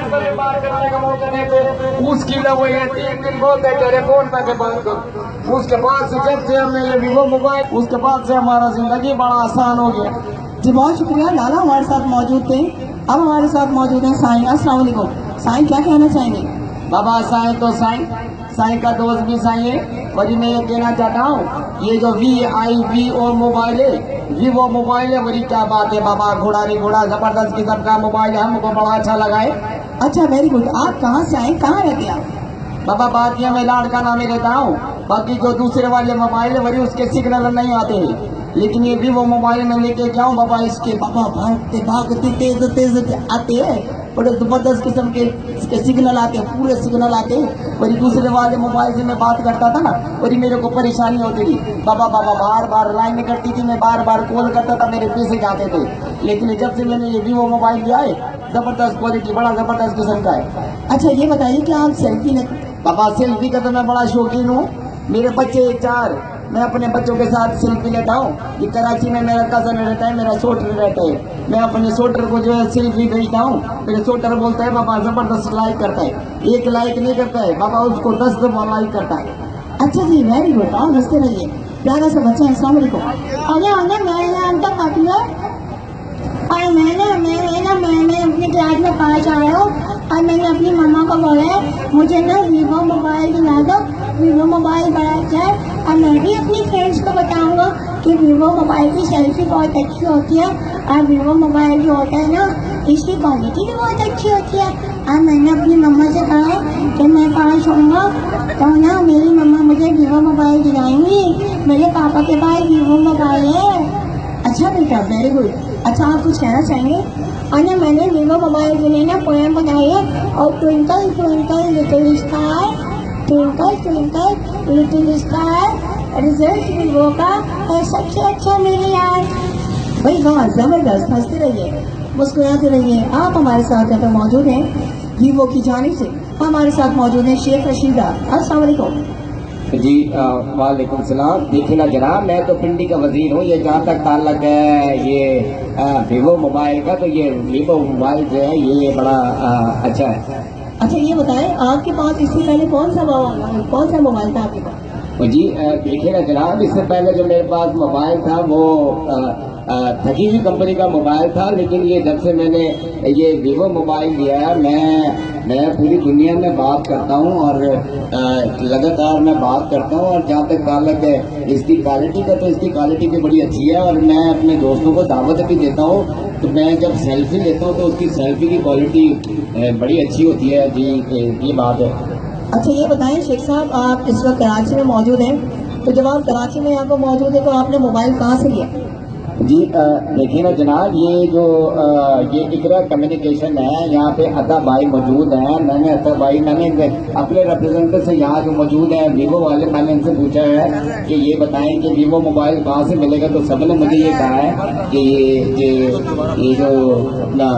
से भी बात करने का मौका नहीं थे। उसकी लव हुई है 3 दिन बोलते टेलीफोन पे के बात करो। उसके बाद से जब से हमने ये वीवो मोबाइल, उसके बाद से हमारा जिंदगी बड़ा आसान हो गया। जी बहुत शुक्रिया। लाला हमारे साथ मौजूद थे। अब हमारे साथ मौजूद हैं साईं। अस्सलाम वालेकुम साईं, क्या कहना चाहेंगे? बाबा साईं तो साईं का दोस्त भी साईं है। और मैं ये कहना चाहता हूँ, ये जो VIVO मोबाइल है, वीवो मोबाइल है, बड़ी क्या बात है बाबा। घोड़ा नहीं घोड़ा, जबरदस्त किस्म का मोबाइल है, हमको बड़ा अच्छा लगा है। अच्छा वेरी गुड। आप कहाँ से आए, कहाँ रहते हैं आप? बाबा बात यह मैं लाड़ का नाम ही रहता हूँ। बाकी जो दूसरे वाले मोबाइल है वही उसके सिग्नल नहीं आते हैं, लेकिन ये वीवो मोबाइल में लेके जाऊँ बाबा, इसके बाबा भागते भागते तेज तेज आते हैं, बड़े जबरदस्त किस्म के इसके सिग्नल आते हैं, पूरे सिग्नल आते हैं। वही दूसरे वाले मोबाइल से मैं बात करता था ना, वही मेरे को परेशानी होती थी बाबा। बार बार लाइन कटती थी, मैं बार बार कॉल करता था, मेरे पैसे जाते थे। लेकिन जब से मैंने ये वीवो मोबाइल लिया है, जबरदस्त क्वालिटी, बड़ा जबरदस्त किस्म का है। अच्छा ये बताइए कि आप सेल्फी लेते? बाबा सेल्फी का तो मैं बड़ा शौकीन हूँ। मेरे बच्चे 4, मैं अपने बच्चों के साथ सेल्फी लेता हूँ। कि कराची में मेरा कजन रहता है, मेरा सोटर रहता है, मैं अपने सोटर को जो है सेल्फी भेजता हूँ। मेरे सोटर बोलता है बाबा जबरदस्त लाइक करता है। 1 लाइक नहीं करता है बाबा, उसको 10 दफा लाइक करता है। अच्छा जी वेरी गुड। और हंसते रहिए, प्यारा सा बच्चा है। अस्सलाम वालेकुम। मेरा नाम तो काफी है और मैंने अपनी क्लास में 5 आया हूँ और मैंने अपनी मम्मा को बोला है मुझे ना वीवो मोबाइल दिला दो, वीवो मोबाइल बड़ा अच्छा है। और मैं भी अपनी फ्रेंड्स को बताऊंगा कि वीवो मोबाइल की सेल्फी बहुत अच्छी होती है और वीवो मोबाइल जो होता है ना, इसकी क्वालिटी भी बहुत अच्छी होती है। और मैंने अपनी मम्मा से कहा है कि मैं 5 होऊंगा तो ना मेरी मम्मा मुझे वीवो मोबाइल दिलाएंगी। मेरे पापा के पास वीवो मोबाइल है। अच्छा बेटा वेरी गुड। अच्छा आप कुछ कहना चाहेंगे? और ना मैंने वीवो मोबाइल के लिए ना पोएम बनाई है, और twinkle twinkle little star, twinkle twinkle little star, result Vivo का है सबसे अच्छा मेरे यार। भाई वाह जबरदस्त। हंसते रहिए, मुस्कुराते रहिए। आप हमारे साथ यहाँ पे मौजूद हैं वीवो की जानिब से। हमारे साथ मौजूद हैं शेख रशीदा। अस्सलाम वालेकुम जी वालेकुम सलाम। देखिए ना जनाब, मैं तो पिंडी का वजीर हूँ। ये जहाँ तक ताल्लुक है ये वीवो मोबाइल का, तो ये वीवो मोबाइल जो है ये बड़ा अच्छा है। अच्छा ये बताएं आपके पास इससे पहले कौन सा मोबाइल था आपके पास? जी देखिए ना जनाब, इससे पहले जो मेरे पास मोबाइल था वो थकी हुई कंपनी का मोबाइल था। लेकिन ये जब से मैंने ये वीवो मोबाइल लिया है, मैं पूरी दुनिया में बात करता हूँ और लगातार मैं बात करता हूँ। और जहाँ तक ताल्लुक है इसकी क्वालिटी का, तो इसकी क्वालिटी भी बड़ी अच्छी है। और मैं अपने दोस्तों को दावत भी देता हूँ, तो मैं जब सेल्फी लेता हूँ तो उसकी सेल्फी की क्वालिटी बड़ी अच्छी होती है। जी ये बात है। अच्छा ये बताएं शेख साहब, आप इस वक्त कराची में मौजूद हैं, तो जब आप कराची में यहाँ पर मौजूद है तो आपने मोबाइल कहाँ से लिया? जी देखिए ना जनाब, ये जो ये इकरा कम्युनिकेशन है, यहाँ पे अता भाई मौजूद हैं। मैंने अपने रिप्रेजेंटेटिव से यहाँ जो मौजूद है वीवो वाले, मैंने इनसे पूछा है कि ये बताएं कि वीवो मोबाइल कहाँ से मिलेगा। तो सबने मुझे ये कहा है कि ये जो अपना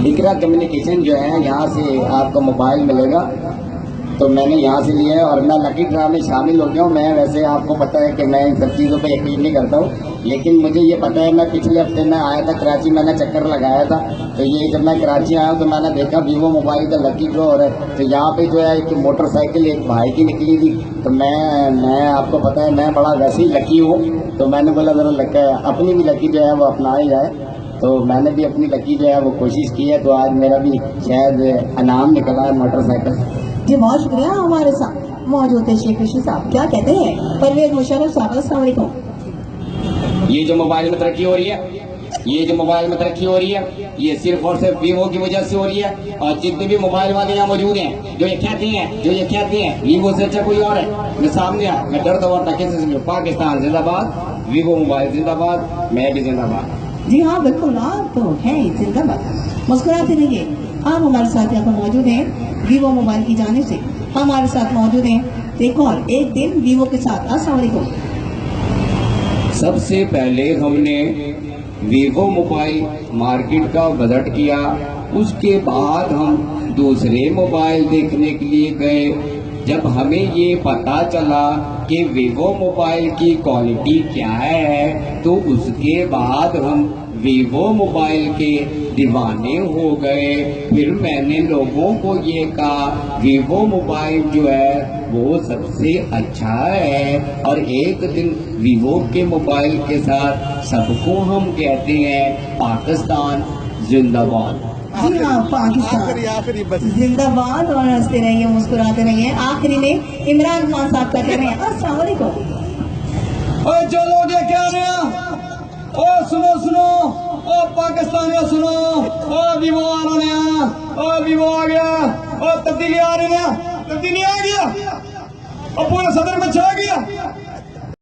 इकरा कम्युनिकेशन जो है यहाँ से आपको मोबाइल मिलेगा। तो मैंने यहाँ से लिया है और मैं लकी ड्रा में शामिल हो गया हूँ। मैं वैसे आपको पता है कि मैं इन सब चीज़ों पे यकीन नहीं करता हूँ, लेकिन मुझे ये पता है। मैं पिछले हफ्ते में आया था कराची, मैंने चक्कर लगाया था। तो ये जब मैं कराची आया हूँ तो मैंने देखा वीवो मोबाइल का लकी ड्रा हो रहा है। तो यहाँ पे जो है एक मोटरसाइकिल एक भाई की निकली थी। तो मैं आपको पता है मैं बड़ा वैसे ही लकी हूँ, तो मैंने बोला ज़रा अपनी भी लकी जो है वो अपनाई जाए। तो मैंने भी अपनी लकी जो है वो कोशिश की है। तो आज मेरा भी शायद इनाम निकला है मोटरसाइकिल। जी बहुत शुक्रिया। हमारे साथ मौजूद है शेख रशीद साहब। क्या कहते हैं परवेज मुशर्रफ साहब? अस्सलाम वालेकुम। ये जो मोबाइल में तरक्की हो रही है, ये जो मोबाइल में तरक्की हो रही है, ये सिर्फ और सिर्फ वीवो की वजह से हो रही है। और जितने भी मोबाइल वाले यहाँ मौजूद हैं जो ये कहते हैं वीवो से अच्छा कोई और है, मैं सामने मैं डरता हुआ टके से पाकिस्तान जिंदाबाद, वीवो मोबाइल जिंदाबाद, मैं भी जिंदाबाद। जी हाँ बिल्कुल, आप तो हैं जिंदाबाद। मुस्कुराते रहिए। आप हमारे साथ यहाँ पर मौजूद हैं वीवो मोबाइल की जानिब से। हमारे साथ मौजूद हैं एक और एक दिन वीवो के साथ। अस्सलाम वालेकुम। सबसे पहले हमने वीवो मोबाइल मार्केट का बजट किया, उसके बाद हम दूसरे मोबाइल देखने के लिए गए। जब हमें ये पता चला कि वीवो मोबाइल की क्वालिटी क्या है, तो उसके बाद हम वीवो मोबाइल के दीवाने हो गए। फिर मैंने लोगों को ये कहा वीवो मोबाइल जो है वो सबसे अच्छा है, और एक दिन वीवो के मोबाइल के साथ सबको हम कहते हैं पाकिस्तान जिंदाबाद। जी हाँ, पाकिस्तान जिंदाबाद। और हंसते रहिए, मुस्कुराते रहिए। आखिरी में इमरान खान साहब कहते रहे अस्सलाम वालेकुम। ओए जो लोग ये कह रहे हैं, ओ सुनो सुनो, ओ पाकिस्तानियों सुनो, ओ वीवो वालों ने आना, ओ वीवो आ गया, ओ तब्दीली आ रही है, तब्दीली आ गया, और पूरे सदर में छा गया।